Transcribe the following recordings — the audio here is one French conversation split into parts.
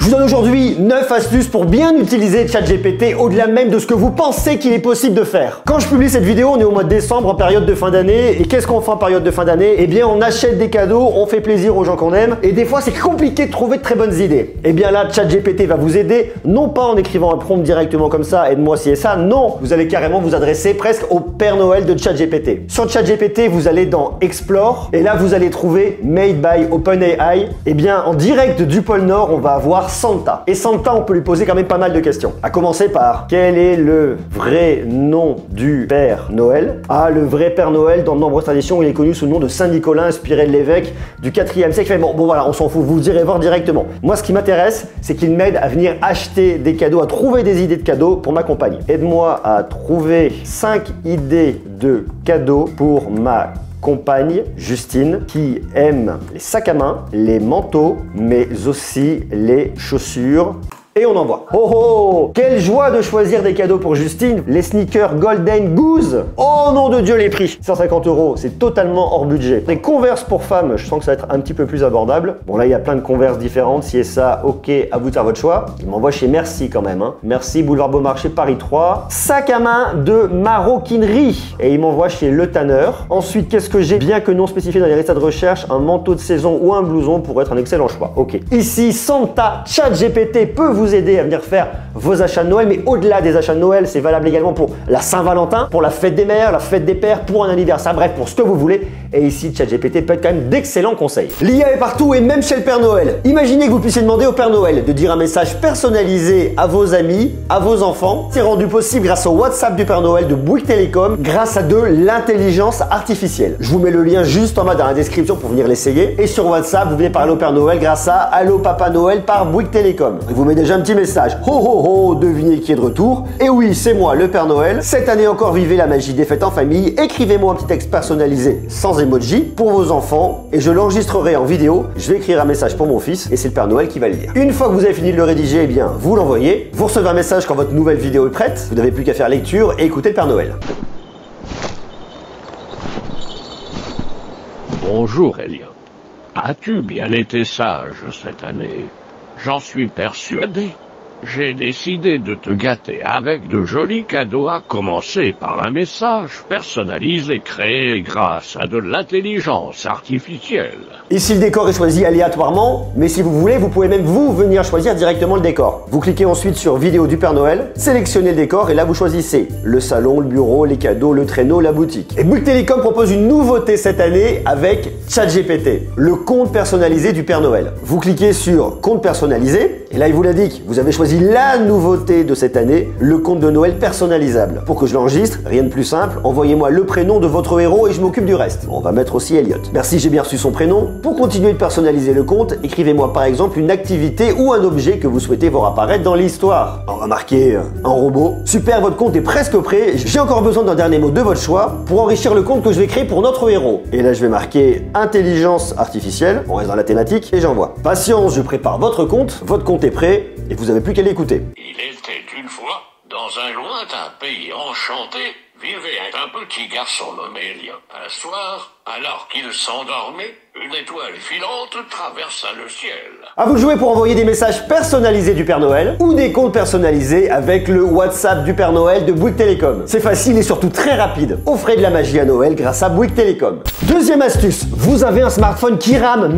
Je vous donne aujourd'hui 9 astuces pour bien utiliser ChatGPT au-delà même de ce que vous pensez qu'il est possible de faire. Quand je publie cette vidéo, on est au mois de décembre, en période de fin d'année. Et qu'est-ce qu'on fait en période de fin d'année? Eh bien, on achète des cadeaux, on fait plaisir aux gens qu'on aime. Et des fois, c'est compliqué de trouver de très bonnes idées. Eh bien là, ChatGPT va vous aider, non pas en écrivant un prompt directement comme ça, aide-moi si et ça, non. Vous allez carrément vous adresser presque au Père Noël de ChatGPT. Sur ChatGPT, vous allez dans Explore et là, vous allez trouver Made by OpenAI. Eh bien, en direct du pôle Nord, on va avoir Santa. Et Santa, on peut lui poser quand même pas mal de questions. À commencer par, quel est le vrai nom du Père Noël? Ah, le vrai Père Noël, dans de nombreuses traditions, il est connu sous le nom de Saint Nicolas, inspiré de l'évêque du 4e siècle. Bon, voilà, on s'en fout, vous irez voir directement. Moi, ce qui m'intéresse, c'est qu'il m'aide à venir acheter des cadeaux, à trouver des idées de cadeaux pour ma compagne. Aide-moi à trouver 5 idées de cadeaux pour ma compagne Justine qui aime les sacs à main, les manteaux, mais aussi les chaussures. Et on envoie. Oh oh! Quelle joie de choisir des cadeaux pour Justine. Les sneakers Golden Goose. Oh nom de Dieu les prix. 150 €, c'est totalement hors budget. Les Converse pour femmes, je sens que ça va être un petit peu plus abordable. Bon là, il y a plein de Converse différentes. Si c'est ça, ok, à vous de faire votre choix. Il m'envoie chez Merci quand même. Hein. Merci, Boulevard Beaumarchais, Paris 3. Sac à main de maroquinerie. Et il m'envoie chez Le Tanneur. Ensuite, qu'est-ce que j'ai? Bien que non spécifié dans les résultats de recherche, un manteau de saison ou un blouson pourrait être un excellent choix. Ok. Ici, Santa, ChatGPT peut vous aider à venir faire vos achats de Noël, mais au-delà des achats de Noël, c'est valable également pour la Saint-Valentin, pour la fête des mères, la fête des pères, pour un anniversaire, bref, pour ce que vous voulez. Et ici, ChatGPT peut être quand même d'excellents conseils. L'IA est partout et même chez le Père Noël. Imaginez que vous puissiez demander au Père Noël de dire un message personnalisé à vos amis, à vos enfants. C'est rendu possible grâce au WhatsApp du Père Noël de Bouygues Télécom, grâce à de l'intelligence artificielle. Je vous mets le lien juste en bas dans la description pour venir l'essayer. Et sur WhatsApp, vous venez parler au Père Noël grâce à Allo Papa Noël par Bouygues Télécom. Il vous met déjà un petit message. Ho ho ho, devinez qui est de retour. Et oui, c'est moi, le Père Noël. Cette année encore, vivez la magie des fêtes en famille. Écrivez-moi un petit texte personnalisé sans emoji pour vos enfants et je l'enregistrerai en vidéo. Je vais écrire un message pour mon fils et c'est le Père Noël qui va le lire. Une fois que vous avez fini de le rédiger, eh bien, vous l'envoyez. Vous recevez un message quand votre nouvelle vidéo est prête. Vous n'avez plus qu'à faire lecture et écouter le Père Noël. Bonjour, Elliot. As-tu bien été sage cette année? J'en suis persuadé. J'ai décidé de te gâter avec de jolis cadeaux, à commencer par un message personnalisé créé grâce à de l'intelligence artificielle. Ici, le décor est choisi aléatoirement, mais si vous voulez, vous pouvez même vous venir choisir directement le décor. Vous cliquez ensuite sur Vidéo du Père Noël, sélectionnez le décor et là vous choisissez le salon, le bureau, les cadeaux, le traîneau, la boutique. Et Bouygues Télécom propose une nouveauté cette année avec ChatGPT, le compte personnalisé du Père Noël. Vous cliquez sur Compte personnalisé et là il vous l'indique, vous avez choisi la nouveauté de cette année, le compte de Noël personnalisable. Pour que je l'enregistre, rien de plus simple, envoyez-moi le prénom de votre héros et je m'occupe du reste. On va mettre aussi Elliot. Merci, j'ai bien reçu son prénom. Pour continuer de personnaliser le compte, écrivez-moi par exemple une activité ou un objet que vous souhaitez voir apparaître dans l'histoire. On va marquer un robot. Super, votre compte est presque prêt. J'ai encore besoin d'un dernier mot de votre choix pour enrichir le compte que je vais créer pour notre héros. Et là, je vais marquer intelligence artificielle. On reste dans la thématique et j'envoie. Patience, je prépare votre compte est prêt et vous n'avez plus qu'à l'écouter. Il était une fois, dans un lointain pays enchanté, vivait un petit garçon nommé Elliot. Un soir, alors qu'il s'endormait, une étoile filante traversa le ciel. À vous de jouer pour envoyer des messages personnalisés du Père Noël ou des comptes personnalisés avec le WhatsApp du Père Noël de Bouygues Télécom. C'est facile et surtout très rapide. Offrez de la magie à Noël grâce à Bouygues Télécom. Deuxième astuce, vous avez un smartphone qui rame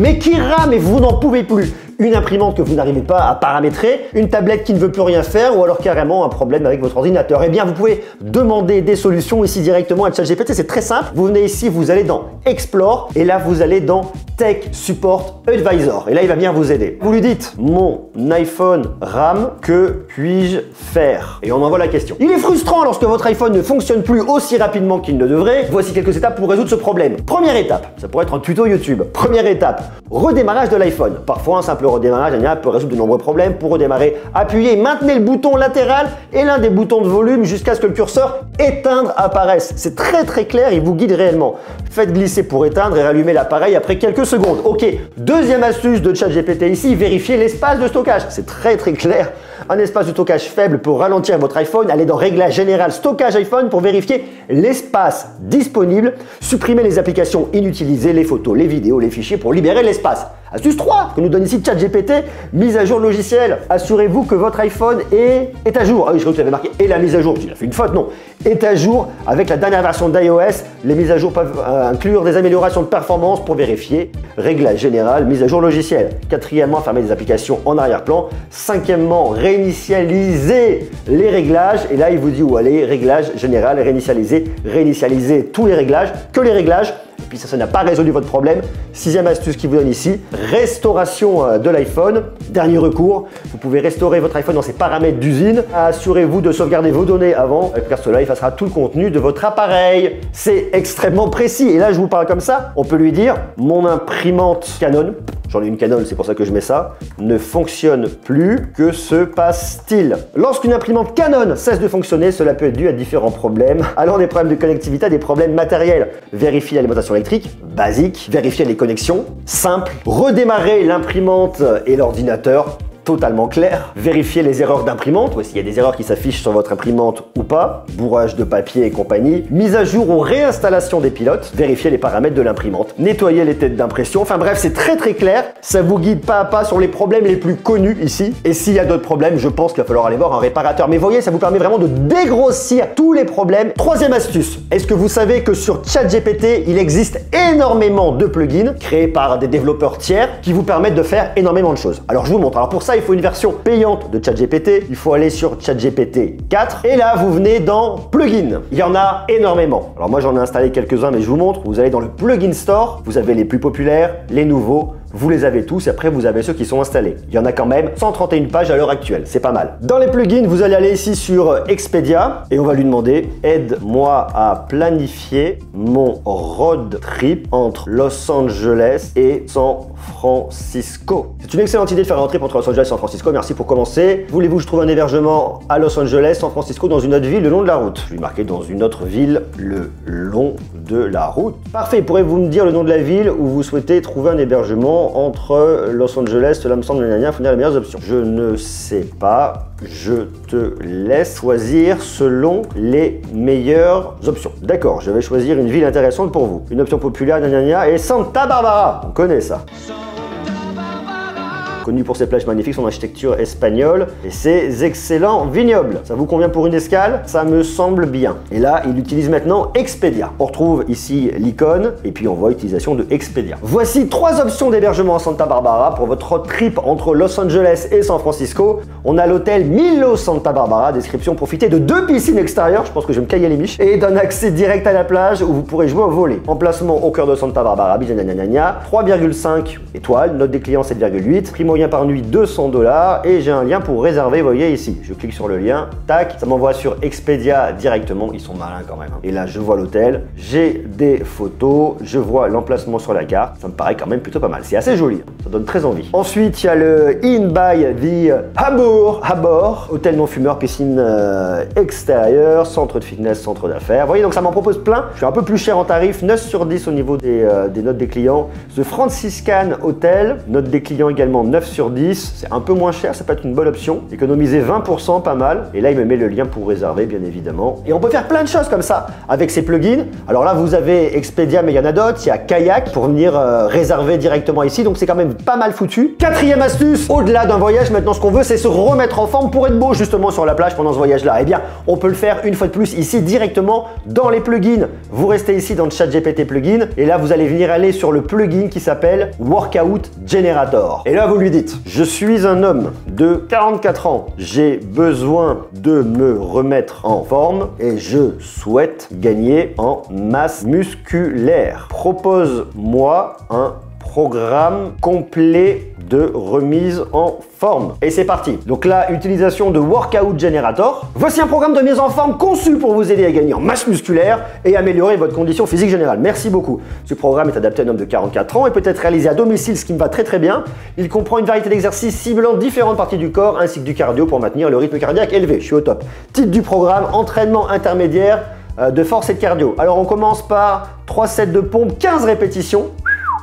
et vous n'en pouvez plus. Une imprimante que vous n'arrivez pas à paramétrer, une tablette qui ne veut plus rien faire ou alors carrément un problème avec votre ordinateur. Eh bien, vous pouvez demander des solutions ici directement à ChatGPT. C'est très simple. Vous venez ici, vous allez dans Explore et là, vous allez dans Tech Support Advisor. Et là, il va bien vous aider. Vous lui dites « Mon iPhone rame, que puis-je faire ?» Et on envoie la question. Il est frustrant lorsque votre iPhone ne fonctionne plus aussi rapidement qu'il ne devrait. Voici quelques étapes pour résoudre ce problème. Première étape, ça pourrait être un tuto YouTube. Première étape, redémarrage de l'iPhone. Parfois, un simple redémarrage peut résoudre de nombreux problèmes. Pour redémarrer, appuyez et maintenez le bouton latéral et l'un des boutons de volume jusqu'à ce que le curseur éteindre apparaisse. C'est très clair, il vous guide réellement. Faites glisser pour éteindre et rallumer l'appareil après quelques secondes. Ok, deuxième astuce de ChatGPT ici, vérifiez l'espace de stockage. C'est très clair. Un espace de stockage faible pour ralentir votre iPhone. Allez dans Réglages général stockage iPhone pour vérifier l'espace disponible. Supprimez les applications inutilisées, les photos, les vidéos, les fichiers pour libérer l'espace. Astuce 3 que nous donne ici ChatGPT, mise à jour logiciel. Assurez-vous que votre iPhone est à jour. Ah oui, je crois que tu avais marqué et la mise à jour. Il a fait une faute, non. Est à jour avec la dernière version d'iOS. Les mises à jour peuvent inclure des améliorations de performance pour vérifier. Réglage général, mise à jour logiciel. Quatrièmement, fermer des applications en arrière-plan. Cinquièmement, réinitialiser les réglages. Et là, il vous dit où aller. Réglage général, réinitialiser tous les réglages, que les réglages. Et puis ça n'a pas résolu votre problème. Sixième astuce qu'il vous donne ici, restauration de l'iPhone. Dernier recours, vous pouvez restaurer votre iPhone dans ses paramètres d'usine. Assurez-vous de sauvegarder vos données avant, car cela effacera tout le contenu de votre appareil. C'est extrêmement précis. Et là, je vous parle comme ça. On peut lui dire, mon imprimante Canon, j'en ai une Canon, c'est pour ça que je mets ça, ne fonctionne plus. Que se passe-t-il? Lorsqu'une imprimante Canon cesse de fonctionner, cela peut être dû à différents problèmes, allant des problèmes de connectivité à des problèmes matériels. Vérifiez l'alimentation électrique, basique. Vérifiez les connexions, simple. Redémarrer l'imprimante et l'ordinateur, totalement clair. Vérifiez les erreurs d'imprimante, ou s'il y a des erreurs qui s'affichent sur votre imprimante ou pas. Bourrage de papier et compagnie. Mise à jour ou réinstallation des pilotes. Vérifiez les paramètres de l'imprimante. Nettoyez les têtes d'impression. Enfin bref, c'est très clair. Ça vous guide pas à pas sur les problèmes les plus connus ici. Et s'il y a d'autres problèmes, je pense qu'il va falloir aller voir un réparateur. Mais voyez, ça vous permet vraiment de dégrossir tous les problèmes. Troisième astuce. Est-ce que vous savez que sur ChatGPT, il existe énormément de plugins créés par des développeurs tiers qui vous permettent de faire énormément de choses. Alors je vous montre. Alors pour ça, il faut une version payante de ChatGPT. Il faut aller sur ChatGPT 4 et là vous venez dans plugins. Il y en a énormément. Alors moi j'en ai installé quelques-uns mais je vous montre. Vous allez dans le plugin store. Vous avez les plus populaires, les nouveaux. Vous les avez tous et après vous avez ceux qui sont installés. Il y en a quand même 131 pages à l'heure actuelle, c'est pas mal. Dans les plugins, vous allez aller ici sur Expedia et on va lui demander « Aide-moi à planifier mon road trip entre Los Angeles et San Francisco ». C'est une excellente idée de faire un road trip entre Los Angeles et San Francisco, merci pour commencer. Voulez-vous que je trouve un hébergement à Los Angeles, San Francisco, dans une autre ville le long de la route? Je vais marquer dans une autre ville le long de la route. Parfait, pourrez-vous me dire le nom de la ville où vous souhaitez trouver un hébergement entre Los Angeles, cela me semble il faut dire les meilleures options. Je ne sais pas, je te laisse choisir selon les meilleures options. D'accord, je vais choisir une ville intéressante pour vous. Une option populaire, et Santa Barbara, on connaît ça. Connu pour ses plages magnifiques, son architecture espagnole et ses excellents vignobles. Ça vous convient pour une escale? Ça me semble bien. Et là, il utilise maintenant Expedia. On retrouve ici l'icône et puis on voit l'utilisation de Expedia. Voici 3 options d'hébergement à Santa Barbara pour votre road trip entre Los Angeles et San Francisco. On a l'hôtel Milo Santa Barbara, description, profitez de 2 piscines extérieures, je pense que je vais me cailler les miches, et d'un accès direct à la plage où vous pourrez jouer au volley. Emplacement au cœur de Santa Barbara, 3,5 étoiles, note des clients 7,8, prix moyen par nuit 200 $ et j'ai un lien pour réserver, vous voyez ici. Je clique sur le lien, tac, ça m'envoie sur Expedia directement, ils sont malins quand même. Et là, je vois l'hôtel, j'ai des photos, je vois l'emplacement sur la carte, ça me paraît quand même plutôt pas mal. C'est assez joli, ça donne très envie. Ensuite, il y a le In by the Habor, hôtel non fumeur, piscine extérieure, centre de fitness, centre d'affaires. Vous voyez, donc ça m'en propose plein. Je suis un peu plus cher en tarif, 9 sur 10 au niveau des notes des clients. The Franciscan Hotel, note des clients également 9 sur 10. C'est un peu moins cher, ça peut être une bonne option. Économiser 20%, pas mal. Et là, il me met le lien pour réserver, bien évidemment. Et on peut faire plein de choses comme ça avec ces plugins. Alors là, vous avez Expedia, mais il y en a d'autres. Il y a Kayak pour venir réserver directement ici. Donc c'est quand même pas mal foutu. Quatrième astuce, au-delà d'un voyage, maintenant ce qu'on veut, c'est se remettre en forme pour être beau justement sur la plage pendant ce voyage-là. Eh bien, on peut le faire une fois de plus ici directement dans les plugins. Vous restez ici dans le ChatGPT plugin et là, vous allez venir aller sur le plugin qui s'appelle Workout Generator. Et là, vous lui dites, je suis un homme de 44 ans, j'ai besoin de me remettre en forme et je souhaite gagner en masse musculaire. Propose-moi un programme complet de remise en forme. Et c'est parti. Donc là, utilisation de Workout Generator. Voici un programme de mise en forme conçu pour vous aider à gagner en masse musculaire et améliorer votre condition physique générale. Merci beaucoup. Ce programme est adapté à un homme de 44 ans et peut être réalisé à domicile, ce qui me va très bien. Il comprend une variété d'exercices ciblant différentes parties du corps ainsi que du cardio pour maintenir le rythme cardiaque élevé. Je suis au top. Titre du programme, entraînement intermédiaire de force et de cardio. Alors on commence par 3 sets de pompes, 15 répétitions.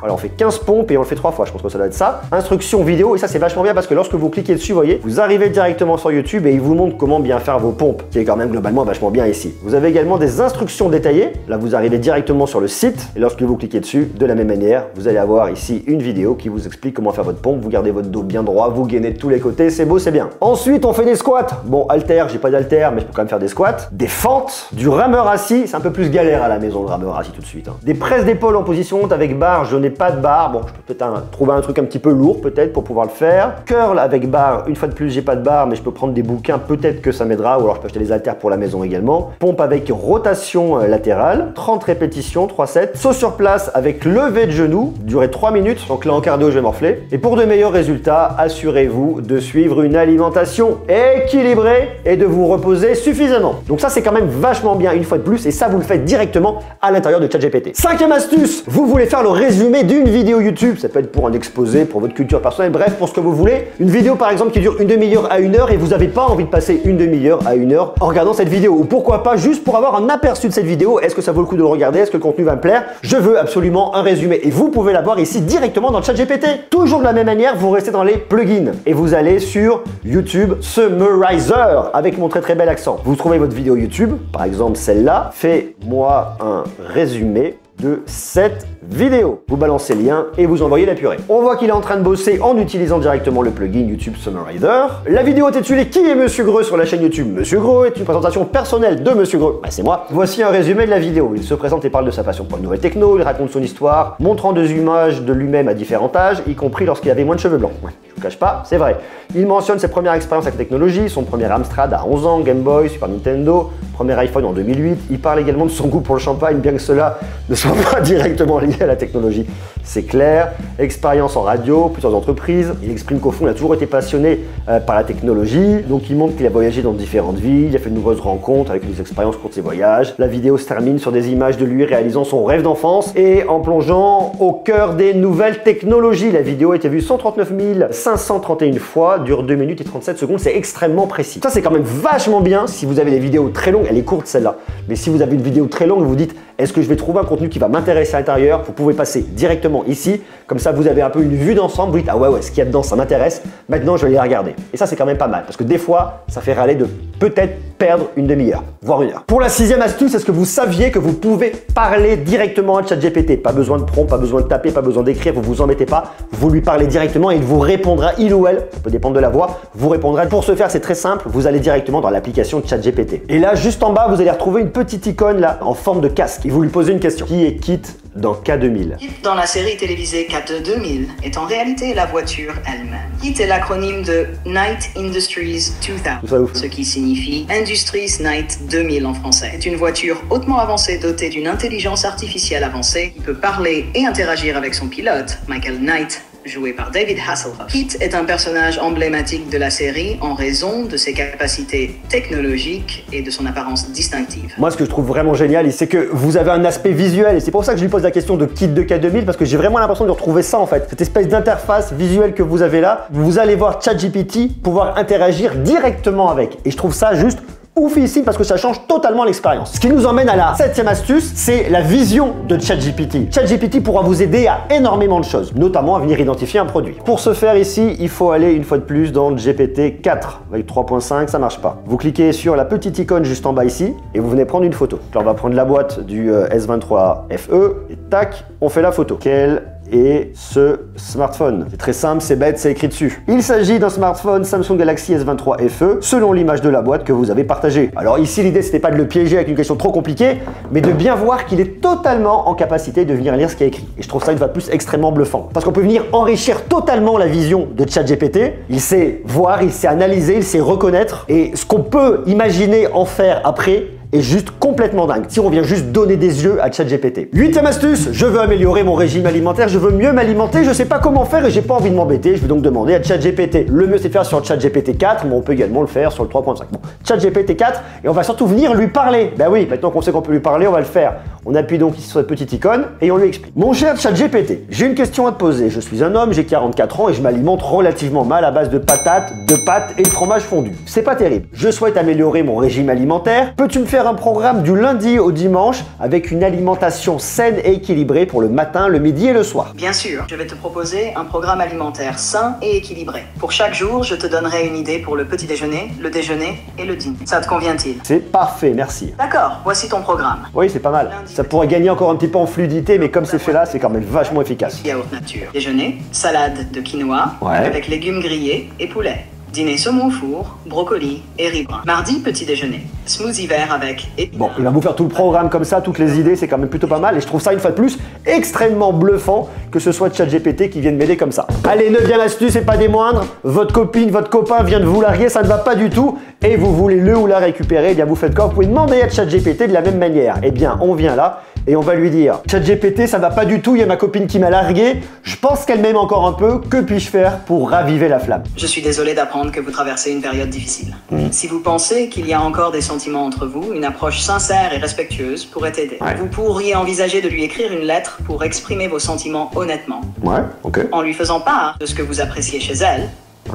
Alors on fait 15 pompes et on le fait 3 fois, je pense que ça doit être ça. Instruction vidéo, et ça c'est vachement bien parce que lorsque vous cliquez dessus, vous voyez, vous arrivez directement sur YouTube et il vous montre comment bien faire vos pompes, qui est quand même globalement vachement bien ici. Vous avez également des instructions détaillées, là vous arrivez directement sur le site et lorsque vous cliquez dessus, de la même manière, vous allez avoir ici une vidéo qui vous explique comment faire votre pompe, vous gardez votre dos bien droit, vous gainez de tous les côtés, c'est beau, c'est bien. Ensuite on fait des squats, bon haltère, j'ai pas d'haltère mais je peux quand même faire des squats, des fentes, du rameur assis, c'est un peu plus galère à la maison le rameur assis tout de suite, hein. Des presses d'épaule en position haute avec barre, je n'ai pas de barre, bon je peux peut-être trouver un truc un petit peu lourd peut-être pour pouvoir le faire. Curl avec barre, une fois de plus j'ai pas de barre mais je peux prendre des bouquins, peut-être que ça m'aidera, ou alors je peux acheter des haltères pour la maison également. Pompe avec rotation latérale, 30 répétitions, 3 sets. Saut sur place avec levé de genou, durée 3 minutes, donc là en cardio je vais morfler. Et pour de meilleurs résultats, assurez-vous de suivre une alimentation équilibrée et de vous reposer suffisamment. Donc ça c'est quand même vachement bien une fois de plus et ça vous le faites directement à l'intérieur de ChatGPT. Cinquième astuce, vous voulez faire le résumé d'une vidéo YouTube, ça peut être pour un exposé, pour votre culture personnelle, bref, pour ce que vous voulez. Une vidéo par exemple qui dure une demi-heure à 1 heure et vous n'avez pas envie de passer une demi-heure à 1 heure en regardant cette vidéo. Ou pourquoi pas juste pour avoir un aperçu de cette vidéo, est-ce que ça vaut le coup de le regarder, est-ce que le contenu va me plaire? Je veux absolument un résumé et vous pouvez l'avoir ici directement dans le ChatGPT. Toujours de la même manière, vous restez dans les plugins et vous allez sur YouTube Summarizer avec mon très bel accent. Vous trouvez votre vidéo YouTube, par exemple celle-là, fais-moi un résumé de cette vidéo. Vous balancez le lien et vous envoyez la purée. On voit qu'il est en train de bosser en utilisant directement le plugin YouTube Summarizer. La vidéo est intitulée Qui est Monsieur Greux sur la chaîne YouTube Monsieur Greux est une présentation personnelle de Monsieur Greux. Bah, c'est moi. Voici un résumé de la vidéo. Il se présente et parle de sa passion pour une nouvelle techno, il raconte son histoire, montrant des images de lui-même à différents âges, y compris lorsqu'il avait moins de cheveux blancs. Ouais, je vous cache pas, c'est vrai. Il mentionne ses premières expériences avec la technologie, son premier Amstrad à 11 ans, Game Boy, Super Nintendo, premier iPhone en 2008. Il parle également de son goût pour le champagne, bien que cela ne soit pas directement lié à la technologie. C'est clair. Expérience en radio, plusieurs entreprises. Il exprime qu'au fond, il a toujours été passionné par la technologie. Donc, il montre qu'il a voyagé dans différentes villes, il a fait de nombreuses rencontres avec des expériences au cours de ses voyages. La vidéo se termine sur des images de lui réalisant son rêve d'enfance et en plongeant au cœur des nouvelles technologies. La vidéo a été vue 139 531 fois, dure 2 minutes et 37 secondes. C'est extrêmement précis. Ça, c'est quand même vachement bien si vous avez des vidéos très longues. Elle est courte celle-là. Mais si vous avez une vidéo très longue et vous dites est-ce que je vais trouver un contenu qui va m'intéresser à l'intérieur, vous pouvez passer directement ici. Comme ça, vous avez un peu une vue d'ensemble. Vous dites ah ouais, ce qu'il y a dedans, ça m'intéresse. Maintenant, je vais les regarder. Et ça, c'est quand même pas mal parce que des fois, ça fait râler de peut-être perdre une demi-heure, voire 1 heure. Pour la 6e astuce, est-ce que vous saviez que vous pouvez parler directement à ChatGPT? Pas besoin de prompt, pas besoin de taper, pas besoin d'écrire, vous vous embêtez pas. Vous lui parlez directement et il vous répondra, il ou elle, ça peut dépendre de la voix, vous répondra. Pour ce faire, c'est très simple, vous allez directement dans l'application ChatGPT. Et là, juste en bas, vous allez retrouver une petite icône là, en forme de casque. Et vous lui posez une question. Qui est Kit dans K2000? Kit dans la série télévisée K2000 est en réalité la voiture elle-même. Kit est l'acronyme de Night Industries 2000, ce qui signifie Industries Night 2000 en français. C'est une voiture hautement avancée dotée d'une intelligence artificielle avancée qui peut parler et interagir avec son pilote, Michael Knight, joué par David Hasselhoff. Kit est un personnage emblématique de la série en raison de ses capacités technologiques et de son apparence distinctive. Moi, ce que je trouve vraiment génial, c'est que vous avez un aspect visuel et c'est pour ça que je lui pose la question de Kit de K2000 parce que j'ai vraiment l'impression de retrouver ça en fait. Cette espèce d'interface visuelle que vous avez là, vous allez voir ChatGPT pouvoir interagir directement avec. Et je trouve ça juste oufissime parce que ça change totalement l'expérience. Ce qui nous emmène à la 7e astuce, c'est la vision de ChatGPT. ChatGPT pourra vous aider à énormément de choses, notamment à venir identifier un produit. Pour ce faire ici, il faut aller une fois de plus dans GPT-4. Avec 3.5, ça marche pas. Vous cliquez sur la petite icône juste en bas ici et vous venez prendre une photo. Là, on va prendre la boîte du S23 FE et tac, on fait la photo. Quelle et ce smartphone. C'est très simple, c'est bête, c'est écrit dessus. Il s'agit d'un smartphone Samsung Galaxy S23 FE selon l'image de la boîte que vous avez partagée. Alors ici, l'idée, c'était pas de le piéger avec une question trop compliquée, mais de bien voir qu'il est totalement en capacité de venir lire ce qui est écrit. Et je trouve ça une fois de plus extrêmement bluffant. Parce qu'on peut venir enrichir totalement la vision de ChatGPT. Il sait voir, il sait analyser, il sait reconnaître. Et ce qu'on peut imaginer en faire après, est juste complètement dingue. Si on vient juste donner des yeux à ChatGPT. 8e astuce, je veux améliorer mon régime alimentaire, je veux mieux m'alimenter, je sais pas comment faire et j'ai pas envie de m'embêter, je vais donc demander à ChatGPT. Le mieux c'est de faire sur ChatGPT 4, mais on peut également le faire sur le 3.5. Bon, ChatGPT 4 et on va surtout venir lui parler. Ben oui, maintenant qu'on sait qu'on peut lui parler, on va le faire. On appuie donc sur cette petite icône et on lui explique. Mon cher ChatGPT, j'ai une question à te poser. Je suis un homme, j'ai 44 ans et je m'alimente relativement mal à base de patates, de pâtes et de fromage fondu. C'est pas terrible. Je souhaite améliorer mon régime alimentaire. Peux-tu me faire faire un programme du lundi au dimanche avec une alimentation saine et équilibrée pour le matin, le midi et le soir. Bien sûr, je vais te proposer un programme alimentaire sain et équilibré. Pour chaque jour, je te donnerai une idée pour le petit déjeuner, le déjeuner et le dîner. Ça te convient-il? C'est parfait, merci. D'accord, voici ton programme. Oui, c'est pas mal. Ça pourrait gagner encore un petit peu en fluidité, mais comme c'est fait là, c'est quand même vachement efficace. Yaourt nature. Déjeuner, salade de quinoa, Ouais. avec légumes grillés et poulet. Dîner saumon au four, brocoli et riz brun. Mardi, petit déjeuner. Smoothie vert avec épinards. Bon, il va vous faire tout le programme comme ça, toutes les idées, c'est quand même plutôt pas mal. Et je trouve ça, une fois de plus, extrêmement bluffant que ce soit ChatGPT qui vienne m'aider comme ça. Allez, 9e astuce, et pas des moindres. Votre copine, votre copain vient de vous larguer, ça ne va pas du tout. Et vous voulez le ou la récupérer, eh bien vous faites quoi? Vous pouvez demander à ChatGPT de la même manière. Eh bien, on vient là et on va lui dire: ChatGPT, ça va pas du tout, il y a ma copine qui m'a largué. Je pense qu'elle m'aime encore un peu. Que puis-je faire pour raviver la flamme? Je suis désolé d'apprendre que vous traversez une période difficile. Si vous pensez qu'il y a encore des sentiments entre vous, une approche sincère et respectueuse pourrait aider. Ouais. Vous pourriez envisager de lui écrire une lettre pour exprimer vos sentiments honnêtement, Ouais, ok. en lui faisant part de ce que vous appréciez chez elle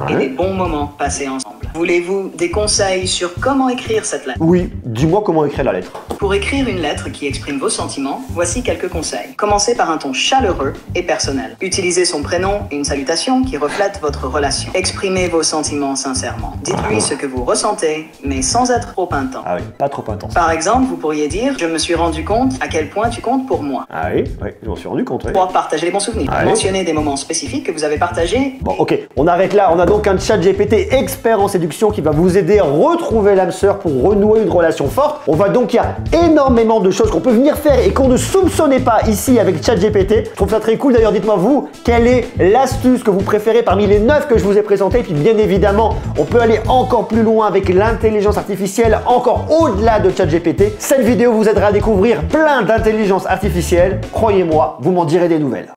et des bons moments passés ensemble. Voulez-vous des conseils sur comment écrire cette lettre? Oui, dis-moi comment écrire la lettre. Pour écrire une lettre qui exprime vos sentiments, voici quelques conseils. Commencez par un ton chaleureux et personnel. Utilisez son prénom et une salutation qui reflètent votre relation. Exprimez vos sentiments sincèrement. Dites-lui ce que vous ressentez, mais sans être trop intense. Ah oui, pas trop intense. Par exemple, vous pourriez dire: je me suis rendu compte à quel point tu comptes pour moi. Ah oui, oui, je m'en suis rendu compte. Oui. Pour partager les bons souvenirs. Ouais. Mentionnez des moments spécifiques que vous avez partagés. Bon, ok, on arrête là. On a donc un ChatGPT expert en séduction qui va vous aider à retrouver l'âme sœur pour renouer une relation forte. On voit donc qu'il y a énormément de choses qu'on peut venir faire et qu'on ne soupçonnait pas ici avec ChatGPT. Je trouve ça très cool. D'ailleurs, dites-moi vous, quelle est l'astuce que vous préférez parmi les 9 que je vous ai présentées. Et puis bien évidemment, on peut aller encore plus loin avec l'intelligence artificielle, encore au-delà de ChatGPT. Cette vidéo vous aidera à découvrir plein d'intelligence artificielle. Croyez-moi, vous m'en direz des nouvelles.